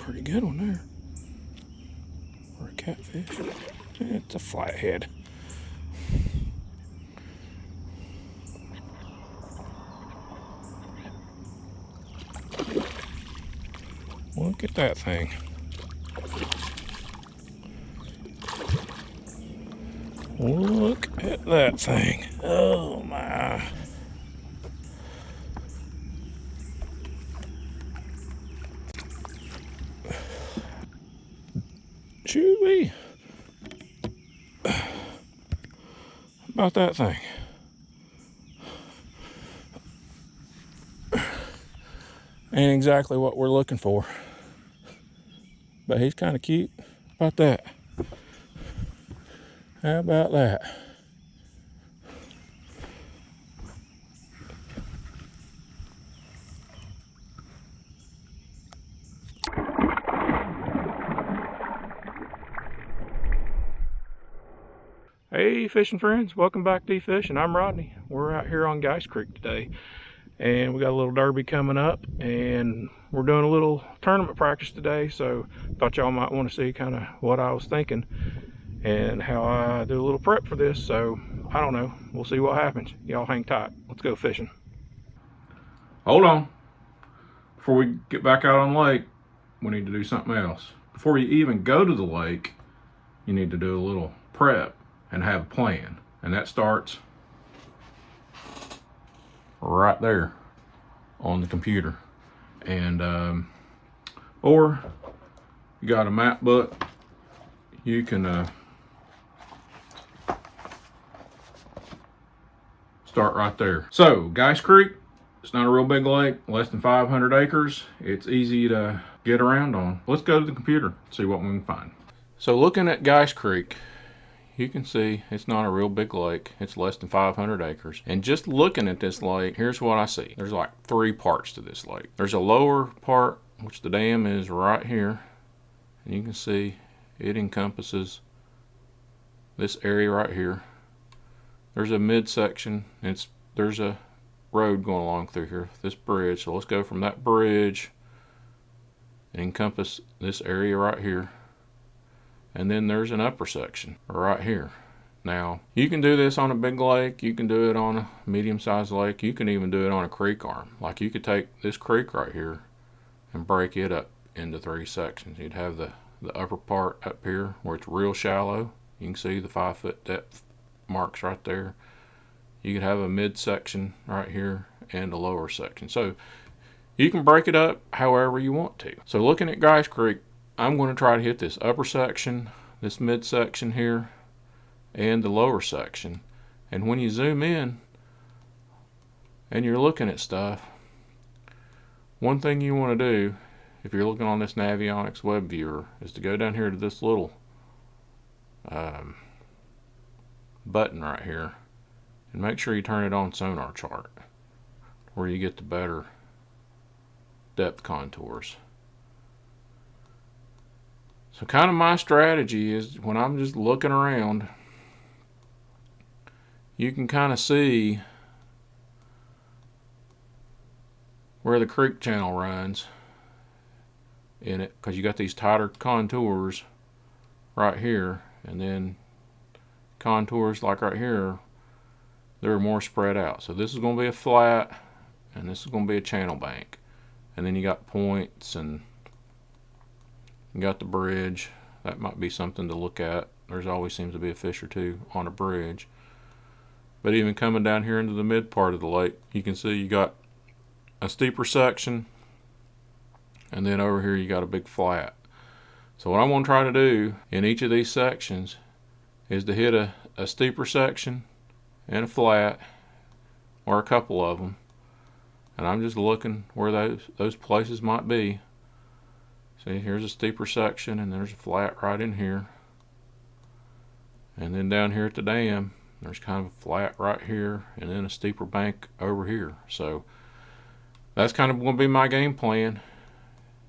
pretty good one there. Or a catfish. It's a flathead. Look at that thing. Look at that thing. Oh my. Chewy. About that thing. Ain't exactly what we're looking for. But he's kind of cute. How about that? How about that? Hey fishing friends, welcome back to eFishin. I'm Rodney. We're out here on Guist Creek today, and we got a little derby coming up, and we're doing a little tournament practice today, so thought y'all might want to see kind of what I was thinking and how I do a little prep for this. So I don't know, we'll see what happens. Y'all hang tight. Let's go fishing. Hold on. Before we get back out on the lake, we need to do something else. Before you even go to the lake, you need to do a little prep and have a plan. And that starts right there on the computer. And or you got a map book, you can start right there. So Guist Creek, it's not a real big lake, less than 500 acres. It's easy to get around on. Let's go to the computer, see what we can find. So looking at Guist Creek, you can see it's not a real big lake. It's less than 500 acres. And just looking at this lake, here's what I see. There's like 3 parts to this lake. There's a lower part, which the dam is right here. And you can see it encompasses this area right here. There's a midsection. There's a road going along through here, this bridge. So let's go from that bridge and encompass this area right here. And then there's an upper section right here. Now, you can do this on a big lake, you can do it on a medium-sized lake, you can even do it on a creek arm. Like you could take this creek right here and break it up into 3 sections. You'd have the upper part up here where it's real shallow. You can see the 5-foot depth marks right there. You could have a midsection right here and a lower section. So you can break it up however you want to. So looking at Guist Creek, I'm going to try to hit this upper section, this midsection here, and the lower section. And when you zoom in and you're looking at stuff, one thing you want to do, if you're looking on this Navionics web viewer, is to go down here to this little button right here and make sure you turn it on sonar chart, where you get the better depth contours. So kind of my strategy is when I'm just looking around, you can kind of see where the creek channel runs in it, because you got these tighter contours right here, and then contours like right here, they're more spread out. So this is going to be a flat, and this is going to be a channel bank, and then you got points, and you got the bridge. That might be something to look at. There's always seems to be a fish or two on a bridge. But even coming down here into the mid part of the lake, you can see you got a steeper section, and then over here you got a big flat. So what I'm going to try to do in each of these sections is to hit a steeper section and a flat, or a couple of them. And I'm just looking where those places might be. See, here's a steeper section, and there's a flat right in here. And then down here at the dam, there's kind of a flat right here, and then a steeper bank over here. So that's kind of going to be my game plan,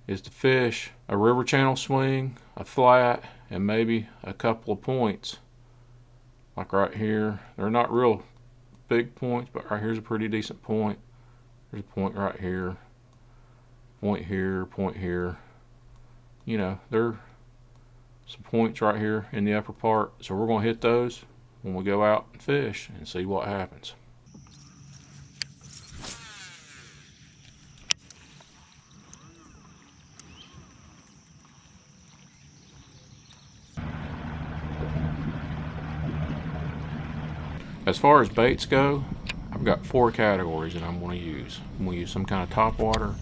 is to fish a river channel swing, a flat, and maybe a couple of points. Like right here, they're not real big points, but right here's a pretty decent point. There's a point right here, point here, you know, there are some points right here in the upper part. So we're going to hit those when we go out and fish and see what happens. As far as baits go, I've got 4 categories that I'm going to use. I'm going to use some kind of top water.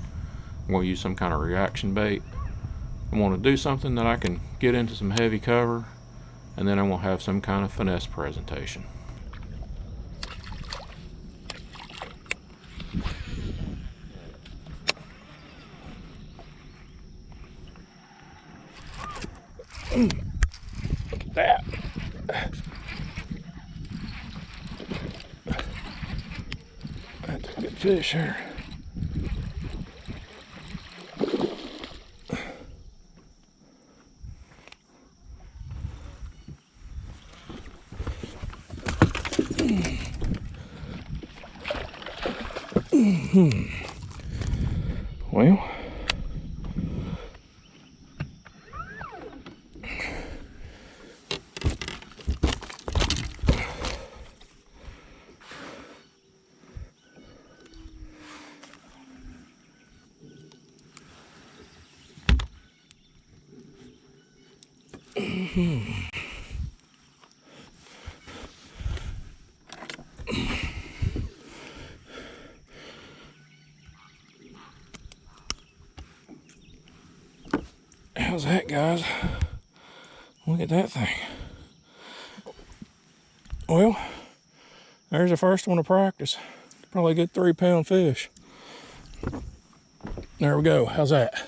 I'm going to use some kind of reaction bait. I'm going to do something that I can get into some heavy cover, and then I'm going to have some kind of finesse presentation. Look at that. That's a good fish here. Well, how's that, guys? Look at that thing. Well, there's the first one to practice. Probably a good 3-pound fish. There we go. How's that?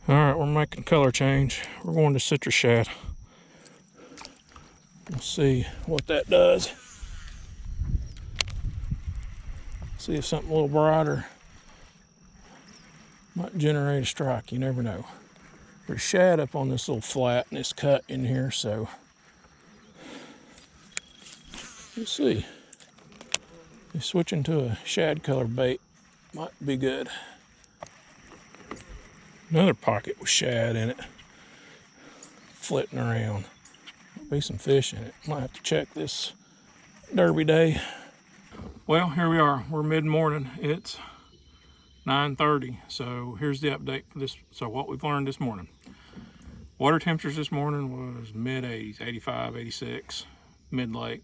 All right, we're making color change. We're going to citrus shad. We'll see what that does. See if something a little brighter might generate a strike. You never know. There's shad up on this little flat and this cut in here, so we'll see. Switching to a shad color bait might be good. Another pocket with shad in it, flitting around. There'll be some fish in it. Might have to check this derby day. Well, here we are. We're mid-morning. It's 9:30. So here's the update for this. So what we've learned this morning. Water temperatures this morning was mid-80s, 85, 86, mid-lake.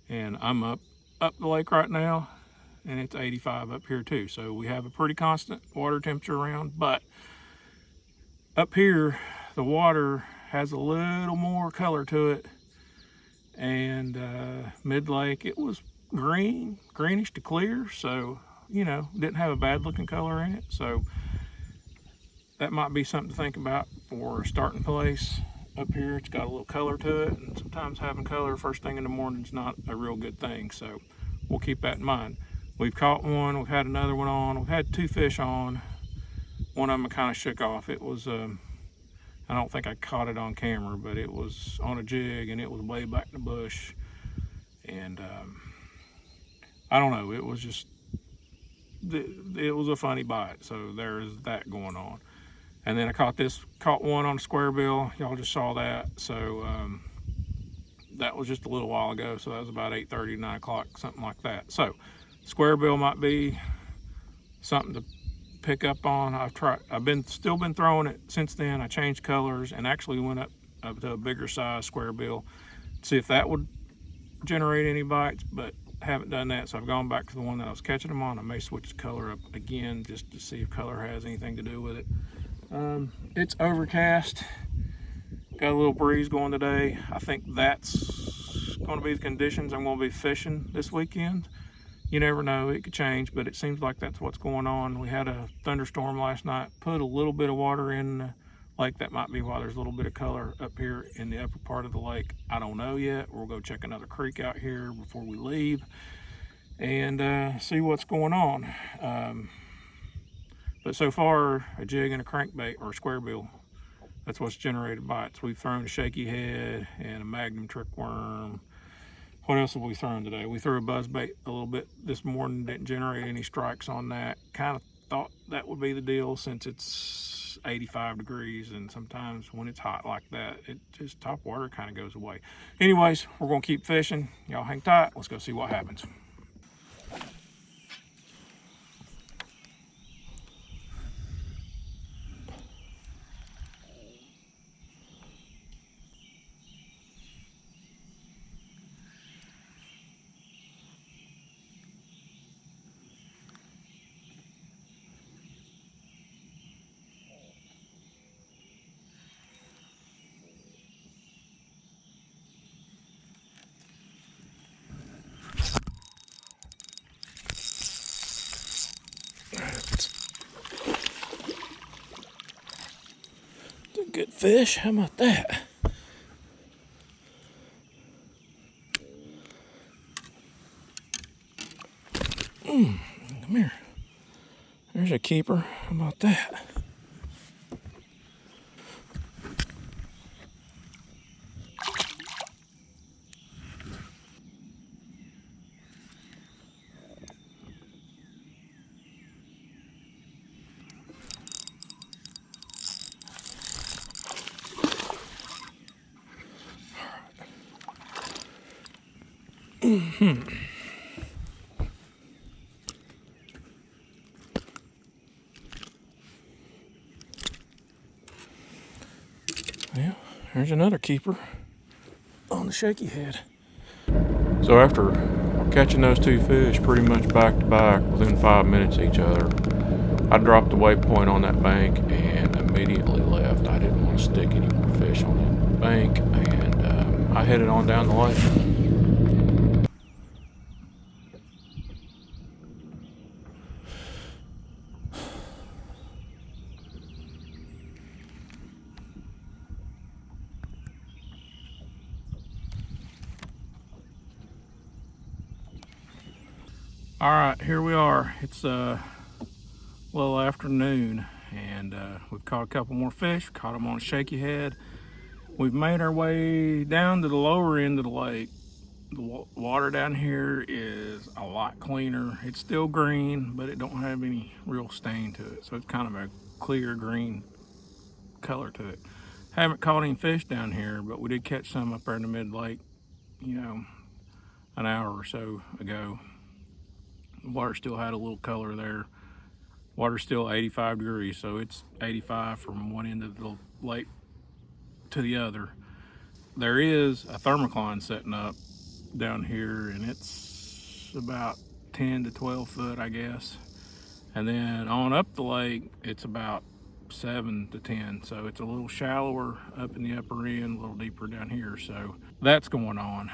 And I'm up the lake right now, and it's 85 up here too. So we have a pretty constant water temperature around, but up here, the water has a little more color to it, and mid-lake, it was greenish to clear, so, you know, didn't have a bad looking color in it, so that might be something to think about for a starting place up here. It's got a little color to it, and sometimes having color first thing in the morning is not a real good thing, so we'll keep that in mind. We've caught one, we've had another one on, we've had 2 fish on. One of them kind of shook off. It was, I don't think I caught it on camera, but it was on a jig and it was way back in the bush. And I don't know, it was just, it was a funny bite. So there's that going on. And then I caught one on a square bill. Y'all just saw that. So that was just a little while ago. So that was about 8:30, 9 o'clock, something like that. So square bill might be something to pick up on. I've still been throwing it since then. I changed colors and actually went up to a bigger size square bill to see if that would generate any bites, but haven't done that. So I've gone back to the one that I was catching them on. I may switch the color up again just to see if color has anything to do with it. It's overcast, got a little breeze going today. I think that's going to be the conditions I'm going to be fishing this weekend. You never know, it could change, but it seems like that's what's going on. We had a thunderstorm last night, put a little bit of water in the lake. That might be why there's a little bit of color up here in the upper part of the lake. I don't know yet. We'll go check another creek out here before we leave and see what's going on. But so far, a jig and a crankbait or a square bill, that's what's generated bites. We've thrown a shaky head and a magnum trick worm. What else have we thrown today? We threw a buzzbait a little bit this morning, didn't generate any strikes on that. Kind of thought that would be the deal since it's 85 degrees, and sometimes when it's hot like that, it just top water kind of goes away. Anyways, we're gonna keep fishing. Y'all hang tight, let's go see what happens. It's a good fish, how about that? Come here. There's a keeper, how about that? Well, there's another keeper on the shaky head. So after catching those two fish pretty much back to back within 5 minutes of each other, I dropped the waypoint on that bank and immediately left. I didn't want to stick any more fish on that bank, and I headed on down the lake. All right, here we are. It's a little afternoon, and we've caught a couple more fish. Caught them on a shaky head. We've made our way down to the lower end of the lake. The water down here is a lot cleaner. It's still green, but it don't have any real stain to it, so it's kind of a clear green color to it. Haven't caught any fish down here, but we did catch some up there in the mid-lake, you know, an hour or so ago. The water still had a little color there. Water's still 85 degrees, so it's 85 from one end of the lake to the other. There is a thermocline setting up down here, and it's about 10 to 12 foot, I guess. And then on up the lake, it's about 7 to 10, so it's a little shallower up in the upper end, a little deeper down here, so that's going on.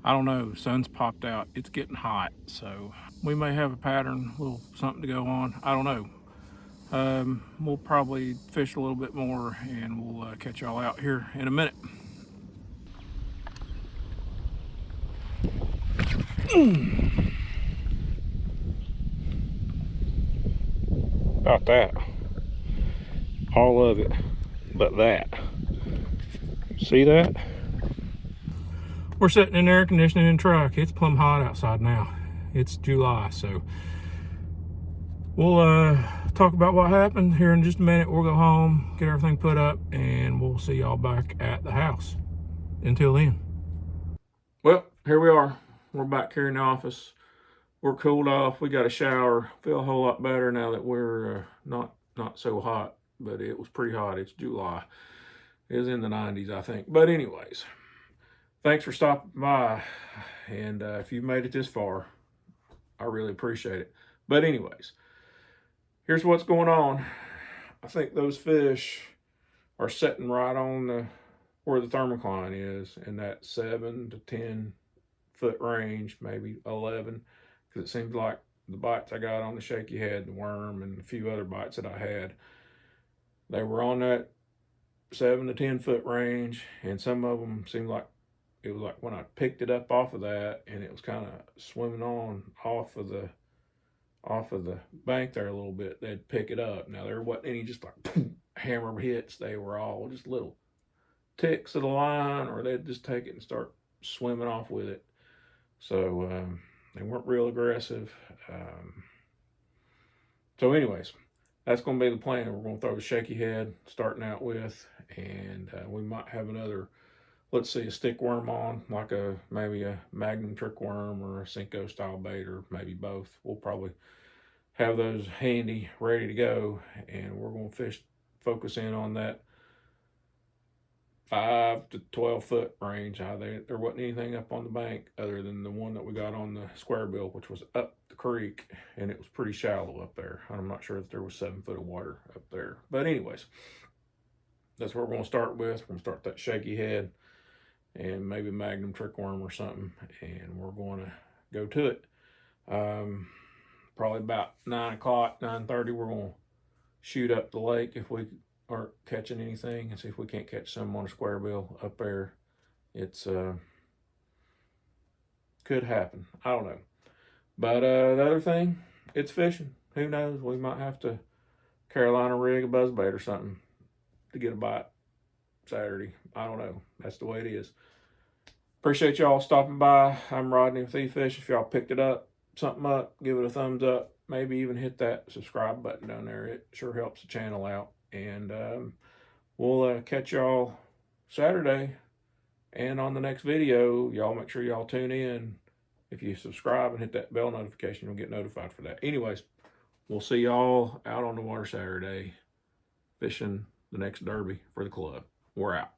I don't know, sun's popped out, it's getting hot, so we may have a pattern, a little something to go on, I don't know. We'll probably fish a little bit more, and we'll catch y'all out here in a minute. About that. All of it, but that. See that? We're sitting in air conditioning in the truck. It's plumb hot outside now. It's July, so we'll talk about what happened here in just a minute. We'll go home, get everything put up, and we'll see y'all back at the house. Until then. Well, here we are. We're back here in the office. We're cooled off. We got a shower. Feel a whole lot better now that we're not so hot, but it was pretty hot. It's July. It was in the 90s, I think. But anyways, thanks for stopping by. And if you made it this far, I really appreciate it. But anyways, here's what's going on. I think those fish are sitting right on where the thermocline is, in that 7 to 10 foot range, maybe 11, because it seems like the bites I got on the shaky head, the worm, and a few other bites that I had, they were on that 7 to 10 foot range, and some of them seemed like it was like when I picked it up off of that, and it was kind of swimming on off of the bank there a little bit, they'd pick it up. Now there wasn't any just like boom, hammer hits. They were all just little ticks of the line, or they'd just take it and start swimming off with it. So they weren't real aggressive. So anyways, that's going to be the plan. We're going to throw the shaky head starting out with, and we might have another, let's see, a stick worm on, like maybe a Magnum trick worm or a Cinco style bait, or maybe both. We'll probably have those handy, ready to go, and we're going to focus in on that 5 to 12 foot range. There wasn't anything up on the bank other than the one that we got on the square bill, which was up the creek, and it was pretty shallow up there. I'm not sure if there was 7 foot of water up there, but anyways, that's what we're going to start with. We're going to start that shaky head and maybe Magnum trick worm or something, and we're going to go to it. Probably about 9 o'clock, 9:30, we're going to shoot up the lake if we aren't catching anything, and see if we can't catch some on a square bill up there. It's could happen. I don't know. But the other thing, it's fishing. Who knows? We might have to Carolina rig a buzzbait or something to get a bite Saturday. I don't know. That's the way it is. Appreciate y'all stopping by. I'm Rodney with eFishin. If y'all picked something up, give it a thumbs up. Maybe even hit that subscribe button down there. It sure helps the channel out. And we'll catch y'all Saturday. And on the next video, y'all make sure y'all tune in. If you subscribe and hit that bell notification, you'll get notified for that. Anyways, we'll see y'all out on the water Saturday, fishing the next derby for the club. We're out.